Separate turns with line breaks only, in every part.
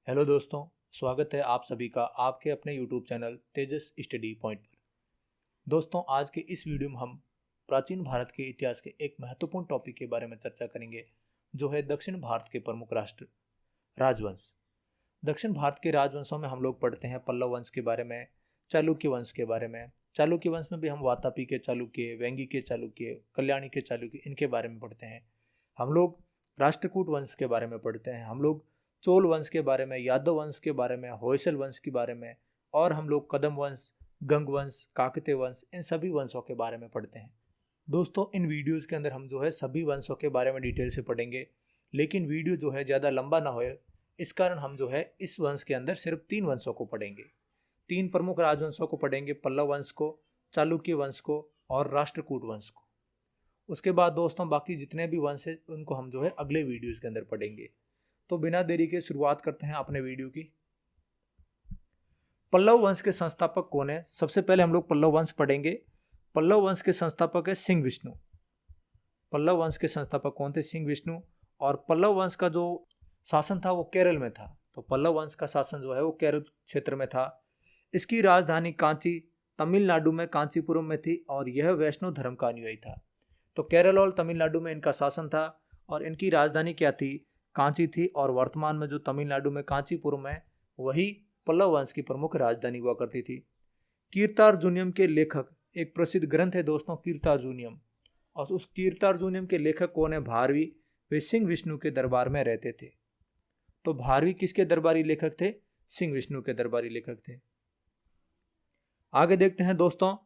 Hello दोस्तों, स्वागत है आप सभी का आपके अपने यूट्यूब चैनल तेजस स्टडी पॉइंट पर। दोस्तों, आज के इस वीडियो में हम प्राचीन भारत के इतिहास के एक महत्वपूर्ण टॉपिक के बारे में चर्चा करेंगे, जो है दक्षिण भारत के प्रमुख राष्ट्र राजवंश। दक्षिण भारत के राजवंशों में हम लोग पढ़ते हैं पल्लव वंश के बारे में, चालुक्य वंश के बारे में। चालुक्य वंश में भी हम वातापी के चालुक्य, वेंगी के चालुक्य, कल्याणी के चालुक्य, इनके बारे में पढ़ते हैं। हम लोग राष्ट्रकूट वंश के बारे में पढ़ते हैं, हम लोग चोल वंश के बारे में, यादव वंश के बारे में, होयसल वंश के बारे में, और हम लोग कदम वंश, गंग वंश, काकतीय वंश, इन सभी वंशों के बारे में पढ़ते हैं। दोस्तों, इन वीडियोस के अंदर हम जो है सभी वंशों के बारे में डिटेल से पढ़ेंगे, लेकिन वीडियो जो है ज़्यादा लंबा ना होए, इस कारण हम जो है इस वंश के अंदर सिर्फ 3 वंशों को पढ़ेंगे। 3 प्रमुख राजवंशों को पढ़ेंगे, पल्लव वंश को, चालुक्य वंश को और राष्ट्रकूट वंश को। उसके बाद दोस्तों बाकी जितने भी वंश हैं उनको हम जो है अगले वीडियोस के अंदर पढ़ेंगे। तो बिना देरी के शुरुआत करते हैं अपने वीडियो की। पल्लव वंश के संस्थापक कौन है? सबसे पहले हम लोग पल्लव वंश पढ़ेंगे। पल्लव वंश के संस्थापक है सिंह विष्णु। पल्लव वंश के संस्थापक कौन थे? सिंह विष्णु। और पल्लव वंश का जो शासन था वो केरल में था। तो पल्लव वंश का शासन जो है वो केरल क्षेत्र में था। इसकी राजधानी कांची तमिलनाडु में कांचीपुरम में थी और यह वैष्णव धर्म का अनुयायी था। तो केरल और तमिलनाडु में इनका शासन था और इनकी राजधानी क्या थी? कांची थी। और वर्तमान में जो तमिलनाडु में कांचीपुरम है वही पल्लव वंश की प्रमुख राजधानी हुआ करती थी। कीर्तार्जुनियम के लेखक, एक प्रसिद्ध ग्रंथ है दोस्तों कीर्तार्जुनियम, और उस कीर्तार्जुनियम के लेखक कौन है? भारवी। वे सिंह विष्णु के दरबार में रहते थे। तो भारवी किसके दरबारी लेखक थे? सिंह विष्णु के दरबारी लेखक थे। आगे देखते हैं दोस्तों,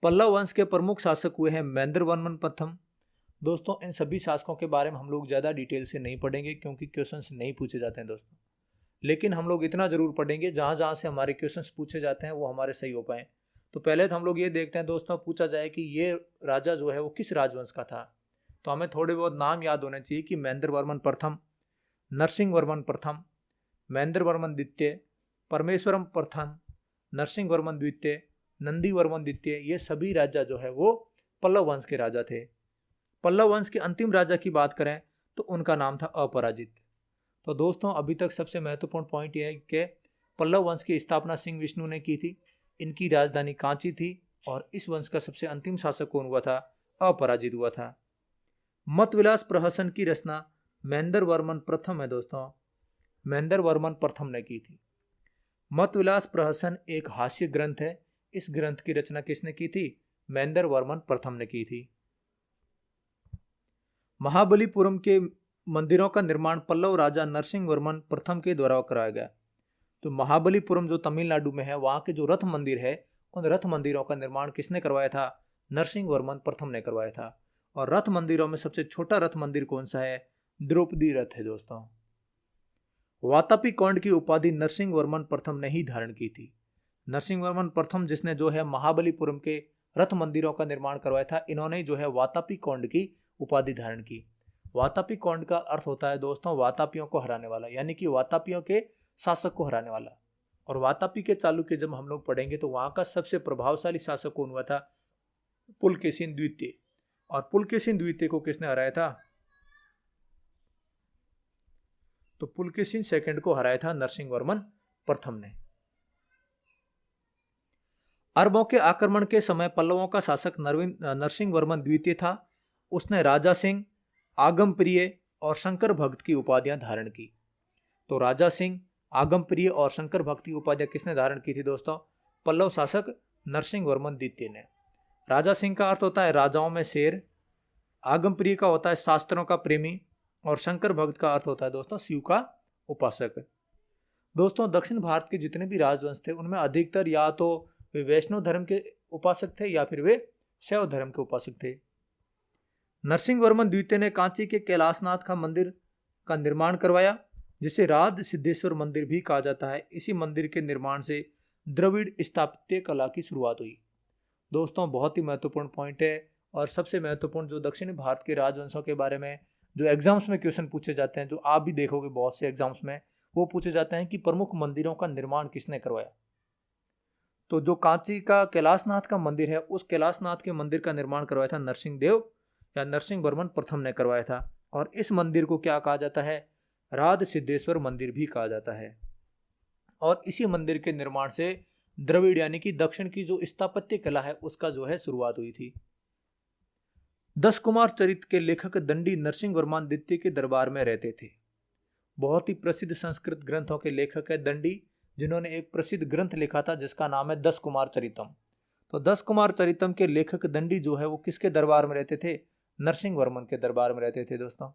पल्लव वंश के प्रमुख शासक हुए हैं महेंद्र वर्मन प्रथम। दोस्तों, इन सभी शासकों के बारे में हम लोग ज़्यादा डिटेल से नहीं पढ़ेंगे क्योंकि क्वेश्चंस नहीं पूछे जाते हैं दोस्तों, लेकिन हम लोग इतना जरूर पढ़ेंगे जहाँ जहाँ से हमारे क्वेश्चंस पूछे जाते हैं वो हमारे सही हो पाए। तो पहले तो हम लोग ये देखते हैं दोस्तों, पूछा जाए कि ये राजा जो है वो किस राजवंश का था। तो हमें थोड़े बहुत नाम याद होने चाहिए कि महेंद्र वर्मन प्रथम, नरसिंह वर्मन प्रथम, महेंद्र वर्मन द्वितीय, परमेश्वरम प्रथम, नरसिंह वर्मन द्वितीय, नंदी वर्मन द्वितीय, ये सभी राजा जो है वो पल्लव वंश के राजा थे। पल्लव वंश के अंतिम राजा की बात करें तो उनका नाम था अपराजित। तो दोस्तों, अभी तक सबसे महत्वपूर्ण पॉइंट यह है कि पल्लव वंश की स्थापना सिंह विष्णु ने की थी, इनकी राजधानी कांची थी और इस वंश का सबसे अंतिम शासक कौन हुआ था? अपराजित हुआ था। मतविलास प्रहसन की रचना महेंद्र वर्मन प्रथम है दोस्तों, महेंद्र वर्मन प्रथम ने की थी। मतविलास प्रहसन एक हास्य ग्रंथ है। इस ग्रंथ की रचना किसने की थी? महेंद्र वर्मन प्रथम ने की थी। महाबलीपुरम के मंदिरों का निर्माण पल्लव राजा नरसिंह वर्मन प्रथम के द्वारा कराया गया। तो महाबलीपुरम जो तमिलनाडु में है, वहां के जो रथ मंदिर है, उन रथ मंदिरों का निर्माण किसने करवाया था? नरसिंह वर्मन प्रथम ने करवाया था। और रथ मंदिरों में सबसे छोटा रथ मंदिर कौन सा है? द्रौपदी रथ है दोस्तों। वातापी कौंड की उपाधि नरसिंह वर्मन प्रथम ने ही धारण की थी। नरसिंह वर्मन प्रथम जिसने जो है महाबलीपुरम के रथ मंदिरों का निर्माण करवाया था, इन्होंने जो है वातापी कौंड की उपाधि धारण की। वातापी कौंड का अर्थ होता है दोस्तों वातापियों को हराने वाला, यानी कि वातापियों के शासक को हराने वाला। और वातापी के चालुक्य जब हम लोग पढ़ेंगे तो वहां का सबसे प्रभावशाली शासक कौन हुआ था? पुलकेशिन द्वितीय। और पुलकेशिन द्वितीय को किसने हराया था? तो पुलकेशिन सेकंड को हराया था नरसिंह वर्मन प्रथम ने। अरबों के आक्रमण के समय पल्लवों का शासक नरसिंह वर्मन द्वितीय था। उसने राजा सिंह, आगम प्रिय और शंकर भक्त की उपाधियां धारण की। तो राजा सिंह, आगम प्रिय और शंकर भक्त की उपाधियां किसने धारण की थी दोस्तों? पल्लव शासक नरसिंह वर्मन द्वितीय ने। राजा सिंह का अर्थ होता है राजाओं में शेर, आगम प्रिय का होता है शास्त्रों का प्रेमी, और शंकर भक्त का अर्थ होता है दोस्तों शिव का उपासक। दोस्तों, दक्षिण भारत के जितने भी राजवंश थे उनमें अधिकतर या तो वे वैष्णव धर्म के उपासक थे या फिर वे शैव धर्म के उपासक थे। नरसिंह वर्मन द्वितीय ने कांची के कैलाशनाथ का मंदिर का निर्माण करवाया, जिसे राज सिद्धेश्वर मंदिर भी कहा जाता है। इसी मंदिर के निर्माण से द्रविड़ स्थापत्य कला की शुरुआत हुई। दोस्तों, बहुत ही महत्वपूर्ण पॉइंट है और सबसे महत्वपूर्ण जो दक्षिण भारत के राजवंशों के बारे में जो एग्जाम्स में क्वेश्चन पूछे जाते हैं, जो आप भी देखोगे बहुत से एग्जाम्स में, वो पूछे जाते हैं कि प्रमुख मंदिरों का निर्माण किसने करवाया। तो जो कांची का कैलाशनाथ का मंदिर है, उस कैलाशनाथ के मंदिर का निर्माण करवाया था नरसिंह देव या नरसिंह वर्मन प्रथम ने करवाया था। और इस मंदिर को क्या कहा जाता है? राज सिद्धेश्वर मंदिर भी कहा जाता है। और इसी मंदिर के निर्माण से द्रविड़ यानी कि दक्षिण की जो स्थापत्य कला है उसका जो है शुरुआत हुई थी। 10 कुमार चरित्र के लेखक दंडी नरसिंह वर्मा द्वितीय के दरबार में रहते थे। बहुत ही प्रसिद्ध संस्कृत ग्रंथों के लेखक है दंडी, जिन्होंने एक प्रसिद्ध ग्रंथ लिखा था जिसका नाम है 10 कुमार चरितम। तो 10 कुमार चरितम के लेखक दंडी जो है वो किसके दरबार में रहते थे? नरसिंह वर्मन के दरबार में रहते थे दोस्तों।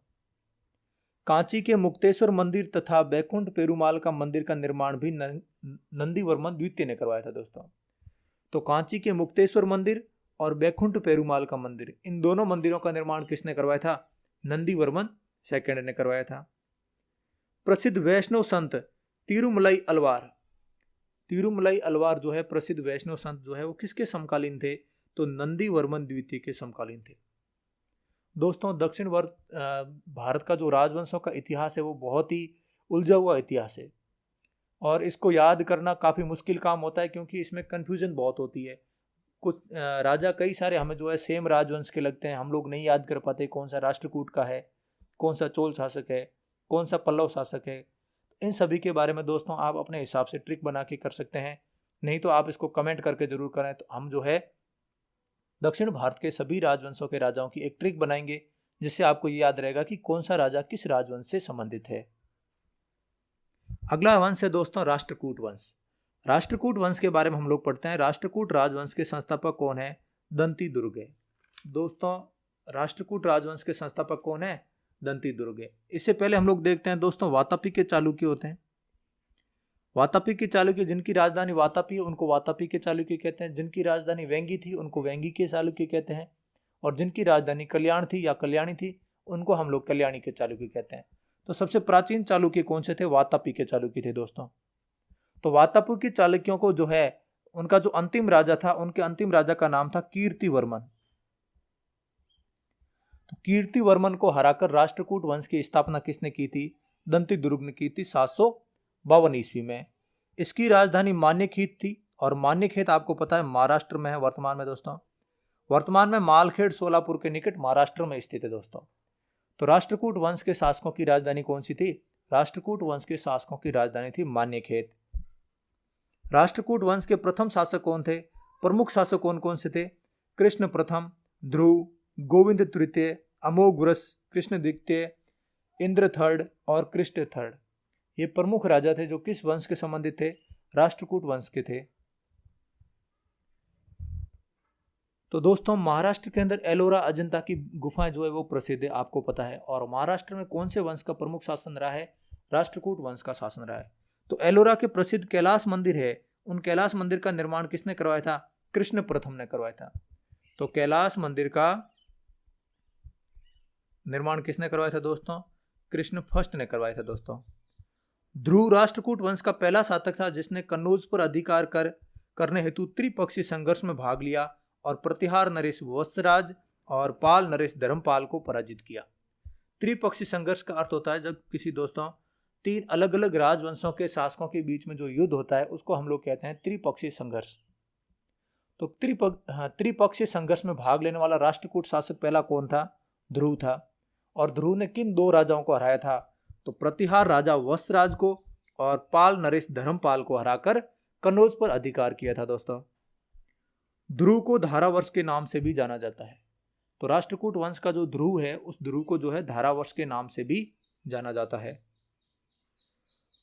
कांची के मुक्तेश्वर मंदिर तथा बैकुंठ पेरुमाल का मंदिर का निर्माण भी नंदी वर्मन द्वितीय ने करवाया था दोस्तों। तो कांची के मुक्तेश्वर मंदिर और बैकुंठ पेरुमाल का मंदिर, इन दोनों मंदिरों का निर्माण किसने करवाया था? नंदी वर्मन सेकंड ने करवाया था। प्रसिद्ध वैष्णव संत तिरुमलाई अलवार, तिरुमलाई अलवार जो है प्रसिद्ध वैष्णव संत जो है वो किसके समकालीन थे? तो नंदी वर्मन द्वितीय के समकालीन थे। दोस्तों दक्षिण भारत का जो राजवंशों का इतिहास है वो बहुत ही उलझा हुआ इतिहास है और इसको याद करना काफ़ी मुश्किल काम होता है क्योंकि इसमें कन्फ्यूजन बहुत होती है। कुछ राजा कई सारे हमें जो है सेम राजवंश के लगते हैं, हम लोग नहीं याद कर पाते कौन सा राष्ट्रकूट का है, कौन सा चोल शासक है, कौन सा पल्लव शासक है। इन सभी के बारे में दोस्तों आप अपने हिसाब से ट्रिक बना के कर सकते हैं, नहीं तो आप इसको कमेंट करके जरूर करें। तो हम जो है दक्षिण भारत के सभी राजवंशों के राजाओं की एक ट्रिक बनाएंगे जिससे आपको ये याद रहेगा कि कौन सा राजा किस राजवंश से संबंधित है। अगला वंश है दोस्तों राष्ट्रकूट वंश। राष्ट्रकूट वंश के बारे में हम लोग पढ़ते हैं। राष्ट्रकूट राजवंश के संस्थापक कौन है? दंती दुर्ग है। दोस्तों राष्ट्रकूट राजवंश के संस्थापक कौन है? दंती दुर्ग है। इससे पहले हम लोग देखते हैं दोस्तों वातापी के चालुक्य होते हैं। वातापी के चालुक्य, जिनकी राजधानी वातापी है उनको वातापी के चालुक्य कहते हैं, जिनकी राजधानी वेंगी थी उनको वेंगी के चालुक्य कहते हैं, और जिनकी राजधानी कल्याण थी या कल्याणी थी उनको हम लोग कल्याणी के चालुक्य कहते हैं। तो सबसे प्राचीन चालुक्य कौन से थे? वातापी के चालुक्य थे दोस्तों। तो वातापी के चालुक्यों को जो है उनका जो अंतिम राजा था, उनके अंतिम राजा का नाम था कीर्तिवर्मन। तो कीर्तिवर्मन को हराकर राष्ट्रकूट वंश की स्थापना किसने की थी? दंती दुर्ग ने की थी 752 ईस्वी में। इसकी राजधानी मान्यखेत थी और मान्यखेत आपको पता है महाराष्ट्र में है वर्तमान में दोस्तों। वर्तमान में मालखेड़ सोलापुर के निकट महाराष्ट्र में स्थित है दोस्तों। तो राष्ट्रकूट वंश के शासकों की राजधानी कौन सी थी? राष्ट्रकूट वंश के शासकों की राजधानी थी मान्यखेत। राष्ट्रकूट वंश के प्रथम शासक कौन थे? प्रमुख शासक कौन कौन से थे? कृष्ण प्रथम, ध्रुव, गोविंद तृतीय, अमोघवर्ष, कृष्ण द्वितीय, इंद्र थर्ड और कृष्ण थर्ड। ये प्रमुख राजा थे जो किस वंश के संबंधित थे? राष्ट्रकूट वंश के थे। तो दोस्तों महाराष्ट्र के अंदर एलोरा अजंता की गुफाएं जो है वो प्रसिद्ध है, आपको पता है। और महाराष्ट्र में कौन से वंश का प्रमुख शासन रहा है? राष्ट्रकूट वंश का शासन रहा है। तो एलोरा के प्रसिद्ध कैलाश मंदिर है, उन कैलाश मंदिर का निर्माण किसने करवाया था? कृष्ण प्रथम ने करवाया था। तो कैलाश मंदिर का निर्माण किसने करवाया था दोस्तों? कृष्ण फर्स्ट ने करवाया था दोस्तों। ध्रुव राष्ट्रकूट वंश का पहला शासक था जिसने कन्नौज पर अधिकार करने हेतु त्रिपक्षीय संघर्ष में भाग लिया और प्रतिहार नरेश वत्सराज और पाल नरेश धर्मपाल को पराजित किया। त्रिपक्षीय संघर्ष का अर्थ होता है जब किसी दोस्तों 3 अलग अलग राजवंशों के शासकों के बीच में जो युद्ध होता है उसको हम लोग कहते हैं त्रिपक्षीय संघर्ष। तो त्रिपक्षीय संघर्ष में भाग लेने वाला राष्ट्रकूट शासक पहला कौन था? ध्रुव था। और ध्रुव ने किन 2 राजाओं को हराया था? तो प्रतिहार राजा वत्सराज को और पाल नरेश धर्मपाल को हराकर कन्नौज पर अधिकार किया था दोस्तों। ध्रुव को धारावर्ष के नाम से भी जाना जाता है। तो राष्ट्रकूट वंश का जो ध्रुव है उस ध्रुव को जो है धारावर्ष के नाम से भी जाना जाता है।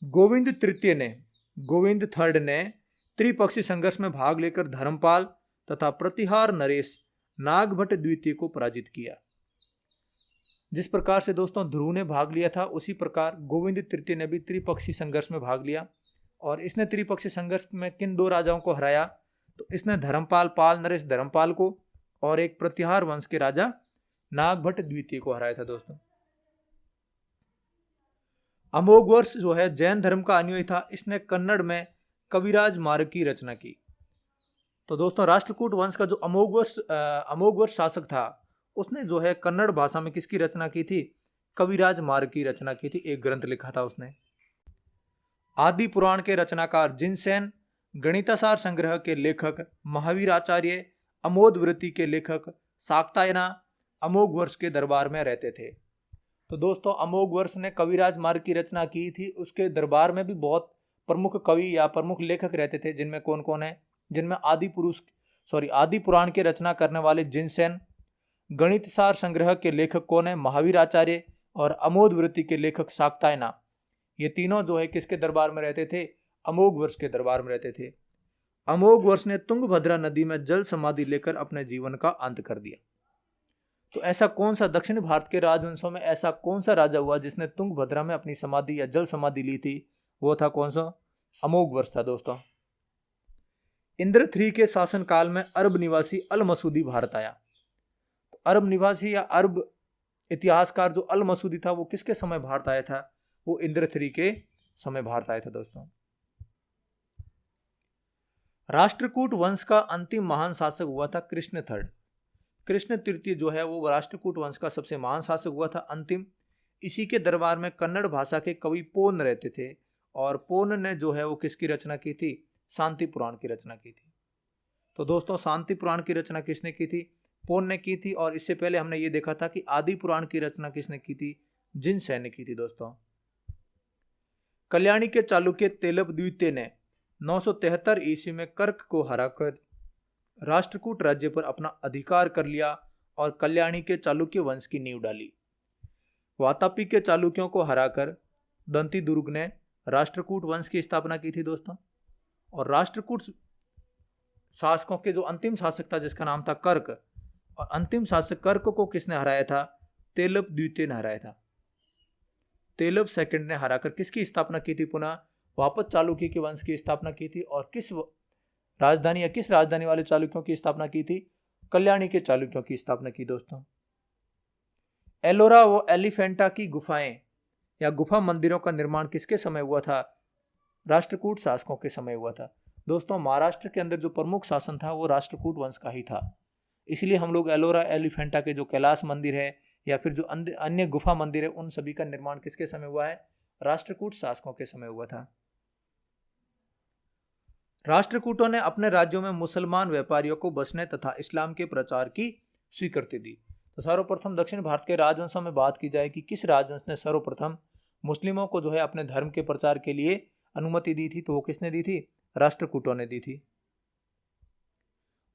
गोविंद तृतीय ने, गोविंद थर्ड ने त्रिपक्षीय संघर्ष में भाग लेकर धर्मपाल तथा प्रतिहार नरेश नागभट्ट द्वितीय को पराजित किया। जिस प्रकार से दोस्तों ध्रुव ने भाग लिया था उसी प्रकार गोविंद तृतीय ने भी त्रिपक्षीय संघर्ष में भाग लिया। और इसने त्रिपक्षीय संघर्ष में किन 2 राजाओं को हराया? तो इसने धर्मपाल पाल नरेश धर्मपाल को और एक प्रतिहार वंश के राजा नागभट्ट द्वितीय को हराया था दोस्तों। अमोघवर्ष जो है जैन धर्म का अनुयायी था, इसने कन्नड़ में कविराज मार्ग की रचना की। तो दोस्तों राष्ट्रकूट वंश का जो अमोघवर्ष शासक था उसने जो है कन्नड़ भाषा में किसकी रचना की थी? कविराज मार्ग की रचना की थी, एक ग्रंथ लिखा था उसने। आदि पुराण के रचनाकार जिनसेन, गणितासार संग्रह के लेखक महावीर आचार्य, अमोधवृत्ति के लेखक शाक्तायना अमोघवर्ष के दरबार में रहते थे। तो दोस्तों अमोघवर्ष ने कविराज मार्ग की रचना की थी, उसके दरबार में भी बहुत प्रमुख कवि या प्रमुख लेखक रहते थे, जिनमें कौन कौन है, जिनमें आदि पुराण के रचना करने वाले जिनसेन, गणित सार संग्रह के लेखक कौन है, महावीर आचार्य, और अमोघ वृत्ति के लेखक शाक्तायना। ये तीनों जो है किसके दरबार में रहते थे, अमोघ वर्ष के दरबार में रहते थे। अमोघ वर्ष ने तुंगभद्रा नदी में जल समाधि लेकर अपने जीवन का अंत कर दिया। तो ऐसा कौन सा दक्षिण भारत के राजवंशों में ऐसा कौन सा राजा हुआ जिसने तुंगभद्रा में अपनी समाधि या जल समाधि ली थी, वो था कौन सा, अमोघ वर्ष था दोस्तों। इंद्र III के शासनकाल में अरब निवासी अल मसूदी भारत आया। तो अरब निवासी या अरब इतिहासकार जो अल मसूदी था वो किसके समय भारत आया था, वो इंद्र III के समय भारत आया था दोस्तों। राष्ट्रकूट वंश का अंतिम महान शासक हुआ था कृष्ण III। कृष्ण तृतीय जो है वो राष्ट्रकूट वंश का सबसे महान शासक हुआ था अंतिम। इसी के दरबार में कन्नड़ भाषा के कवि पोन रहते थे, और पोन ने जो है वो किसकी रचना की थी, शांति पुराण की रचना की थी। तो दोस्तों शांति पुराण की रचना किसने की थी, पोन ने की थी। और इससे पहले हमने ये देखा था कि आदि पुराण की रचना किसने की थी, जिनसेन ने की थी दोस्तों। कल्याणी के चालुक्य तेलप द्वितीय ने 973 ईस्वी में कर्क को हराकर राष्ट्रकूट राज्य पर अपना अधिकार कर लिया और कल्याणी के चालुक्य वंश की नींव डाली। वातापी के चालुक्यों को हराकर दंती दुर्ग ने राष्ट्रकूट वंश की स्थापना की थी दोस्तों। और राष्ट्रकूट शासकों के जो अंतिम शासक था जिसका नाम था कर्क, और अंतिम शासक कर्क को किसने हराया था, तेलप द्वितीय ने हराया था। तेलप सेकंड ने हराकर किसकी स्थापना की थी, पुनः वापस चालुक्य के वंश की स्थापना की थी। और किस राजधानी वाले चालुक्यों की स्थापना की थी, कल्याणी के चालुक्यों की स्थापना की दोस्तों। एलोरा व एलिफेंटा की गुफाएं या गुफा मंदिरों का निर्माण किसके समय हुआ था, राष्ट्रकूट शासकों के समय हुआ था दोस्तों। महाराष्ट्र के अंदर जो प्रमुख शासन था वो राष्ट्रकूट वंश का ही था, इसलिए हम लोग एलोरा एलिफेंटा के जो कैलाश मंदिर है या फिर जो अन्य गुफा मंदिर है उन सभी का निर्माण किसके समय हुआ है, राष्ट्रकूट शासकों के समय हुआ था। राष्ट्रकूटों ने अपने राज्यों में मुसलमान व्यापारियों को बसने तथा इस्लाम के प्रचार की स्वीकृति दी। तो सर्वप्रथम दक्षिण भारत के राजवंशों में बात की जाए कि किस राजवंश ने सर्वप्रथम मुस्लिमों को जो है अपने धर्म के प्रचार के लिए अनुमति दी थी, तो वो किसने दी थी, राष्ट्रकूटों ने दी थी।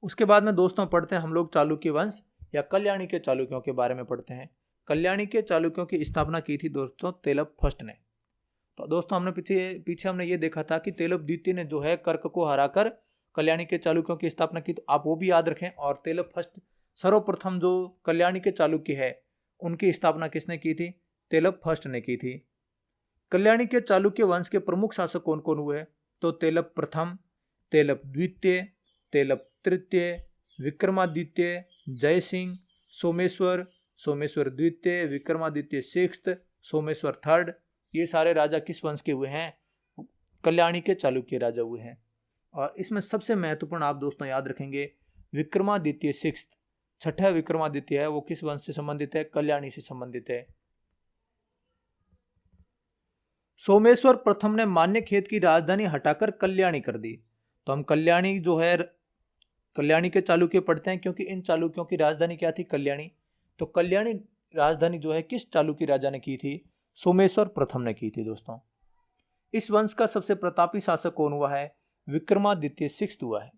उसके बाद में दोस्तों पढ़ते हैं हम लोग चालुक्य वंश या कल्याणी के चालुक्यों के बारे में पढ़ते हैं। कल्याणी के चालुक्यों की स्थापना की थी दोस्तों तेलप फर्स्ट ने। तो दोस्तों हमने पीछे हमने ये देखा था कि तेलप द्वितीय ने जो है कर्क को हराकर कल्याणी के चालुक्यों की स्थापना की, तो आप वो भी याद रखें। और तेलप फर्स्ट सर्वप्रथम जो कल्याणी के चालुक्य है उनकी स्थापना किसने की थी, तेलप फर्स्ट ने की थी। कल्याणी के चालुक्य वंश के प्रमुख शासक कौन कौन हुए, तो तेलप प्रथम, तेलप द्वितीय, तेलप तृतीय, विक्रमादित्य, जयसिंह, सोमेश्वर द्वितीय, विक्रमादित्य सिक्स्थ, सोमेश्वर थर्ड। ये सारे राजा किस वंश के हुए हैं, कल्याणी के चालुक्य राजा हुए हैं। और इसमें सबसे महत्वपूर्ण आप दोस्तों याद रखेंगे विक्रमादित्य सिक्स्थ, छठा विक्रमादित्य है, वो किस वंश से संबंधित है, कल्याणी से संबंधित है। सोमेश्वर प्रथम ने मान्यखेत की राजधानी हटाकर कल्याणी कर दी। तो हम कल्याणी जो है कल्याणी के चालुक्य पढ़ते हैं क्योंकि इन चालुक्यों की राजधानी क्या थी, कल्याणी। तो कल्याणी राजधानी जो है किस चालुक्य राजा ने की थी, सोमेश्वर प्रथम ने की थी दोस्तों। इस वंश का सबसे प्रतापी शासक कौन हुआ है, विक्रमादित्य सिक्स्थ हुआ है।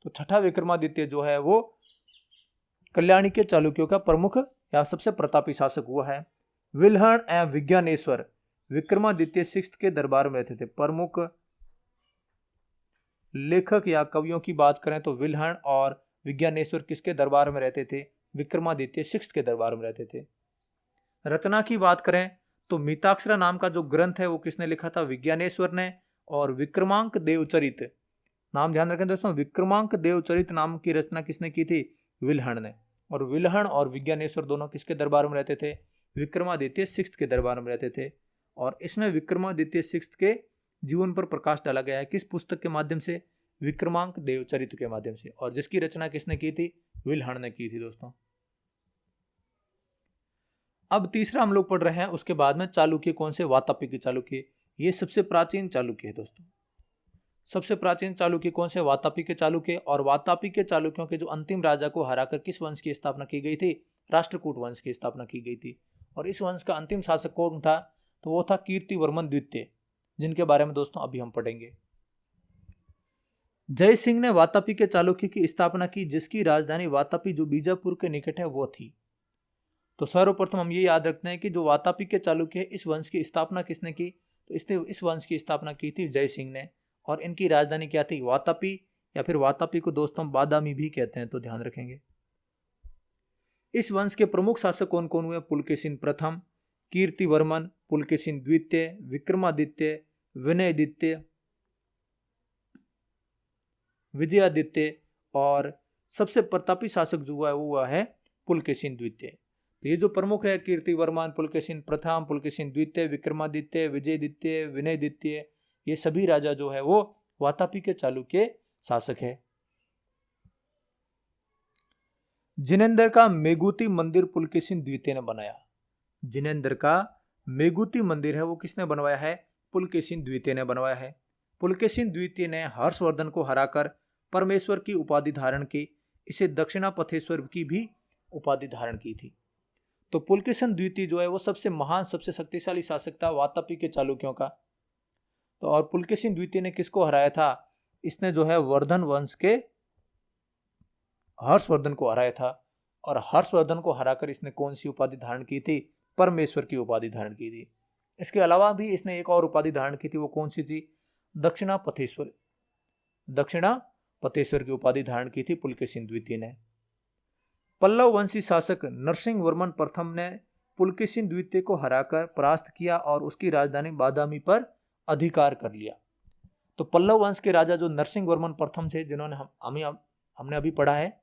तो छठा विक्रमादित्य जो है वो कल्याणी के चालुक्यों का प्रमुख या सबसे प्रतापी शासक हुआ है। विल्हण एवं विज्ञानेश्वर विक्रमादित्य सिक्स्थ के दरबार में रहते थे। प्रमुख लेखक या कवियों की बात करें तो विल्हण और विज्ञानेश्वर किसके दरबार में रहते थे, विक्रमादित्य सिक्स्थ के दरबार में रहते थे। रचना की बात करें तो मिताक्षरा नाम का जो ग्रंथ है वो किसने लिखा था, विज्ञानेश्वर ने। और विक्रमांक देवचरित, नाम ध्यान रखें दोस्तों, विक्रमांक देवचरित नाम की रचना किसने की थी, विल्हण ने। और विल्हण और विज्ञानेश्वर दोनों किसके दरबार में रहते थे, विक्रमादित्य सिक्स्थ के दरबार में रहते थे। और इसमें विक्रमादित्य सिक्स्थ के जीवन पर प्रकाश डाला गया है किस पुस्तक के माध्यम से, विक्रमांक देवचरित के माध्यम से। और जिसकी रचना किसने की थी, विल्हण ने की थी दोस्तों। अब तीसरा हम लोग पढ़ रहे हैं, उसके बाद में चालुक्य कौन से, वातापी के चालुक्य। ये सबसे प्राचीन चालुक्य है दोस्तों। सबसे प्राचीन चालुक्य कौन से, वातापी के चालुक्य। और वातापी के चालुक्यों के जो अंतिम राजा को हराकर किस वंश की स्थापना की गई थी, राष्ट्रकूट वंश की स्थापना की गई थी। और इस वंश का अंतिम शासक कौन था, तो वो था कीर्तिवर्मन द्वितीय, जिनके बारे में दोस्तों अभी हम पढ़ेंगे। जय सिंह ने वातापी के चालुक्य की स्थापना की, जिसकी राजधानी वातापी जो बीजापुर के निकट है वो थी। तो सर्वप्रथम हम ये याद रखते हैं कि जो वातापी के चालुक्य है, इस वंश की स्थापना किसने की? तो इसने इस वंश की स्थापना की थी जय सिंह ने, और इनकी राजधानी क्या थी? वातापी, या फिर वातापी को दोस्तों बादामी भी कहते हैं, तो ध्यान रखेंगे। इस वंश के प्रमुख शासक कौन कौन हुए? पुलकेशिन प्रथम, कीर्तिवर्मन, पुलकेशिन द्वितीय, विक्रमादित्य, विनयादित्य, विजयादित्य, और सबसे प्रतापी शासक जो हुआ है वो हुआ है पुलकेशिन द्वितीय। तो ये जो प्रमुख है, कीर्तिवर्मन, पुलकेशिन प्रथम, पुलकेशिन द्वितीय, विक्रमादित्य, विजयादित्य, विनयादित्य, ये सभी राजा जो है वो वातापी के चालुक्य शासक है। जिनेंद्र का मेगुती मंदिर पुलकेशिन द्वितीय ने बनाया। जिनेंद्र का मेगुती मंदिर है वो किसने बनवाया है? पुलकेशिन द्वितीय ने बनवाया है। पुलकेशिन द्वितीय ने हर्षवर्धन को हराकर परमेश्वर की उपाधि धारण की, इसे दक्षिणापथेश्वर की भी उपाधि धारण की थी। तो पुलकेशिन द्वितीय जो है वो सबसे महान, सबसे शक्तिशाली शासक था वातापी के चालुक्यों का। तो और पुलकेशिन द्वितीय ने किसको हराया था? इसने जो है वर्धन वंश के हर्षवर्धन को हराया था, और हर्षवर्धन को हराकर इसने कौन सी उपाधि धारण की थी? परमेश्वर की उपाधि धारण की थी। इसके अलावा भी इसने एक और उपाधि धारण की थी, वो कौन सी थी? दक्षिणापथेश्वर, दक्षिणापथेश्वर की उपाधि धारण की थी पुलकेशिन द्वितीय ने। पल्लव वंशी शासक नरसिंह वर्मन प्रथम ने पुलकेशिन द्वितीय को हराकर परास्त किया और उसकी राजधानी बादामी पर अधिकार कर लिया। तो पल्लव वंश के राजा जो नरसिंह वर्मन प्रथम से, जिन्होंने हमने अभी पढ़ा है,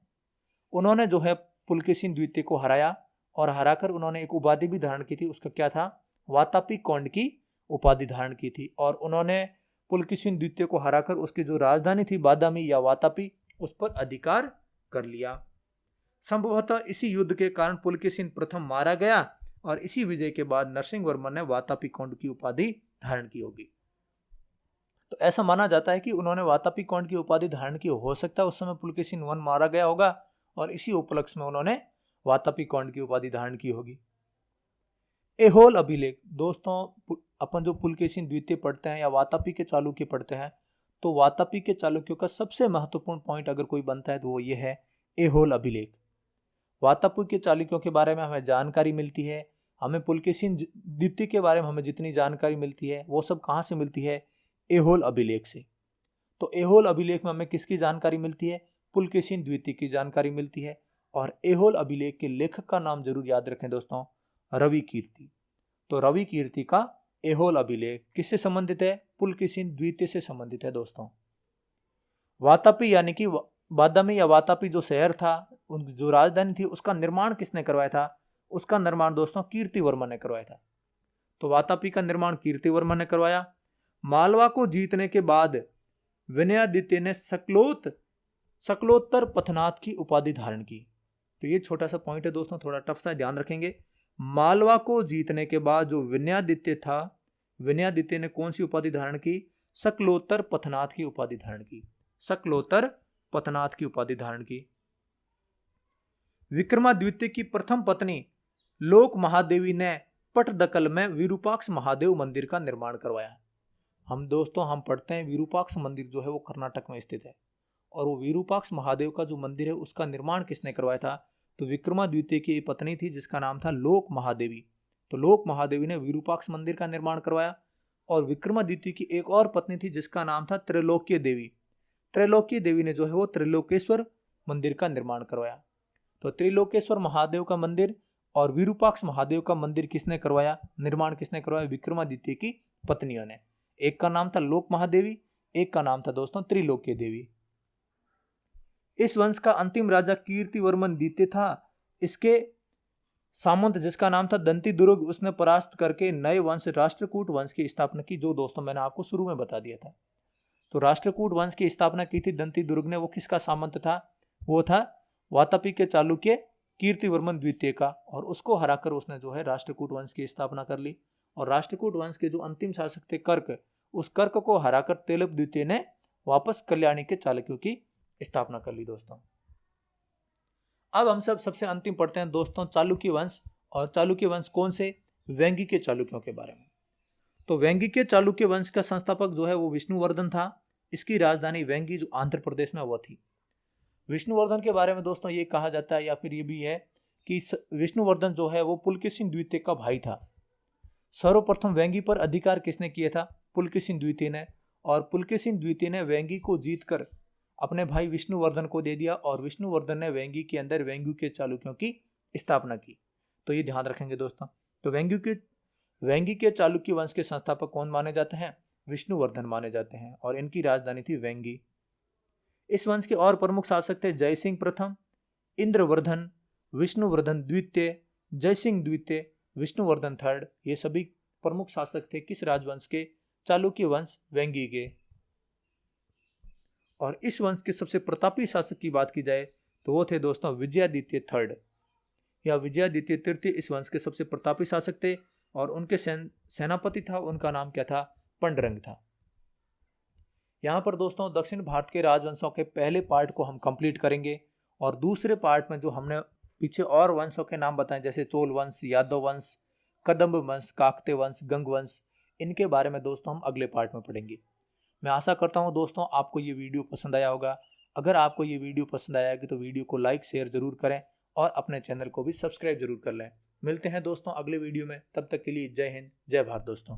उन्होंने जो है पुलकेशिन द्वितीय को हराया, और हराकर उन्होंने एक उपाधि भी धारण की थी, उसका क्या था? वातापी कौंड की उपाधि धारण की थी। और उन्होंने पुलकेशिन द्वितीय को हराकर उसकी जो राजधानी थी बादामी या वातापी, उस पर अधिकार कर लिया। संभवतः इसी युद्ध के कारण पुलकेशिन प्रथम मारा गया, और इसी विजय के बाद नरसिंह वर्मन ने वातापी कौंड की उपाधि धारण की होगी। तो ऐसा माना जाता है कि उन्होंने वातापी कौंड की उपाधि धारण की, हो सकता है उस समय पुलकेशिन वन मारा गया होगा, और इसी उपलक्ष्य में उन्होंने वातापी कौंड की उपाधि धारण की होगी। एहोल अभिलेख, दोस्तों अपन जो पुलकेशिन द्वितीय पढ़ते हैं या वातापी के चालुक्य पढ़ते हैं, तो वातापी के चालुक्यों का सबसे महत्वपूर्ण पॉइंट अगर कोई बनता है तो वो ये है एहोल अभिलेख। वातापी के चालुक्यों के बारे में हमें जानकारी मिलती है, हमें पुलकेशिन द्वितीय के बारे में हमें जितनी जानकारी मिलती है वो सब कहाँ से मिलती है? एहोल अभिलेख से। तो एहोल अभिलेख में हमें किसकी जानकारी मिलती है? पुलकेशिन द्वितीय की जानकारी मिलती है। और एहोल अभिलेख के लेखक का नाम जरूर याद रखें दोस्तों, रवि कीर्ति। तो रवि कीर्ति का एहोल अभिलेख किससे संबंधित है? पुलकेशिन द्वितीय से संबंधित है दोस्तों। वातापी यानी कि बादामी या वातापी जो शहर था, जो राजधानी थी, उसका निर्माण किसने करवाया था? उसका निर्माण दोस्तों कीर्तिवर्मन ने करवाया था। तो वातापी का निर्माण कीर्तिवर्मन ने करवाया। मालवा को जीतने के बाद विनयादित्य ने सकलोत्तर पथनाथ की उपाधि धारण की। तो ये छोटा सा पॉइंट है दोस्तों, थोड़ा टफ सा, ध्यान रखेंगे। मालवा को जीतने के बाद जो विनयादित्य था, विनयादित्य ने कौन सी उपाधि धारण की? सकलोत्तर पथनाथ की उपाधि धारण की। सकलोत्तर पथनाथ की उपाधि धारण की। विक्रमादित्य की प्रथम पत्नी लोक महादेवी ने पटदकल में विरूपाक्ष महादेव मंदिर का निर्माण करवाया। हम पढ़ते हैं विरूपाक्ष मंदिर जो है वो कर्नाटक में स्थित है, और वो विरूपाक्ष महादेव का जो मंदिर है उसका निर्माण किसने करवाया था? तो विक्रमादित्य की पत्नी थी जिसका नाम था लोक महादेवी। तो लोक महादेवी ने विरूपाक्ष मंदिर का निर्माण करवाया। और विक्रमादित्य की एक और पत्नी थी जिसका नाम था त्रैलोक्य देवी। त्रैलोक्य देवी ने जो है वो त्रिलोकेश्वर मंदिर का निर्माण करवाया। तो त्रिलोकेश्वर महादेव का मंदिर और विरूपाक्ष महादेव का मंदिर किसने करवाया? निर्माण किसने करवाया? विक्रमादित्य की पत्नियों ने। एक का नाम था लोक महादेवी, एक का नाम था दोस्तों त्रिलोक्य देवी। इस वंश का अंतिम राजा कीर्तिवर्मन द्वितीय था। इसके सामंत जिसका नाम था दंती दुर्ग, उसने परास्त करके नए वंश राष्ट्रकूट वंश की स्थापना की, जो दोस्तों मैंने आपको शुरू में बता दिया था। तो राष्ट्रकूट वंश की स्थापना की थी दंती दुर्ग ने। वो किसका सामंत था? वो था वातापी के चालुक्य कीर्तिवर्मन द्वितीय का, और उसको हराकर उसने जो है राष्ट्रकूट वंश की स्थापना कर ली। और राष्ट्रकूट वंश के जो अंतिम शासक थे कर्क, उस कर्क को हराकर तेलप द्वितीय ने वापस कल्याणी के चालुक्यों की स्थापना कर ली दोस्तों। अब हम सबसे अंतिम पढ़ते हैं दोस्तों चालुक्य वंश। और चालुक्य वंश कौन से? वेंगी के चालुक्यों के बारे में। तो वेंगी चालुक्य वंश का संस्थापक जो है वो विष्णुवर्धन था। इसकी राजधानी वेंगी जो आंध्र प्रदेश में वो थी। विष्णुवर्धन के बारे में दोस्तों ये कहा जाता है या फिर ये भी है कि विष्णुवर्धन जो है वो पुलकेशिन द्वितीय का भाई था। सर्वप्रथम वेंगी पर अधिकार किसने किया था? पुलकेशिन द्वितीय ने। और पुलकेशिन द्वितीय ने वेंगी को जीतकर अपने भाई विष्णुवर्धन को दे दिया और विष्णुवर्धन ने वेंगी के अंदर वेंगी के चालुक्यों की स्थापना की। तो ये ध्यान रखेंगे दोस्तों। तो वेंगी के चालुक्य वंश के संस्थापक कौन माने जाते हैं? विष्णुवर्धन माने जाते हैं और इनकी राजधानी थी वेंगी। इस वंश के और प्रमुख शासक थे जयसिंह प्रथम, इंद्रवर्धन, विष्णुवर्धन द्वितीय, जयसिंह द्वितीय, विष्णुवर्धन थर्ड। ये सभी प्रमुख शासक थे किस राजवंश के? चालुक्य वंश वेंगी के। और इस वंश के सबसे प्रतापी शासक की बात की जाए तो वो थे दोस्तों विजयादित्य थर्ड या विजयादित्य तृतीय। इस वंश के सबसे प्रतापी शासक थे और उनके सेनापति था, उनका नाम क्या था? पंडरंग था। यहाँ पर दोस्तों दक्षिण भारत के राजवंशों के पहले पार्ट को हम कंप्लीट करेंगे और दूसरे पार्ट में जो हमने पीछे और वंशों के नाम बताएं जैसे चोल वंश, यादव वंश, कदम्ब वंश, काकतीय वंश, गंग वंश, इनके बारे में दोस्तों हम अगले पार्ट में पढ़ेंगे। मैं आशा करता हूँ दोस्तों आपको ये वीडियो पसंद आया होगा। अगर आपको ये वीडियो पसंद आया है तो वीडियो को लाइक शेयर जरूर करें और अपने चैनल को भी सब्सक्राइब जरूर कर लें। मिलते हैं दोस्तों अगले वीडियो में, तब तक के लिए जय हिंद, जय भारत दोस्तों।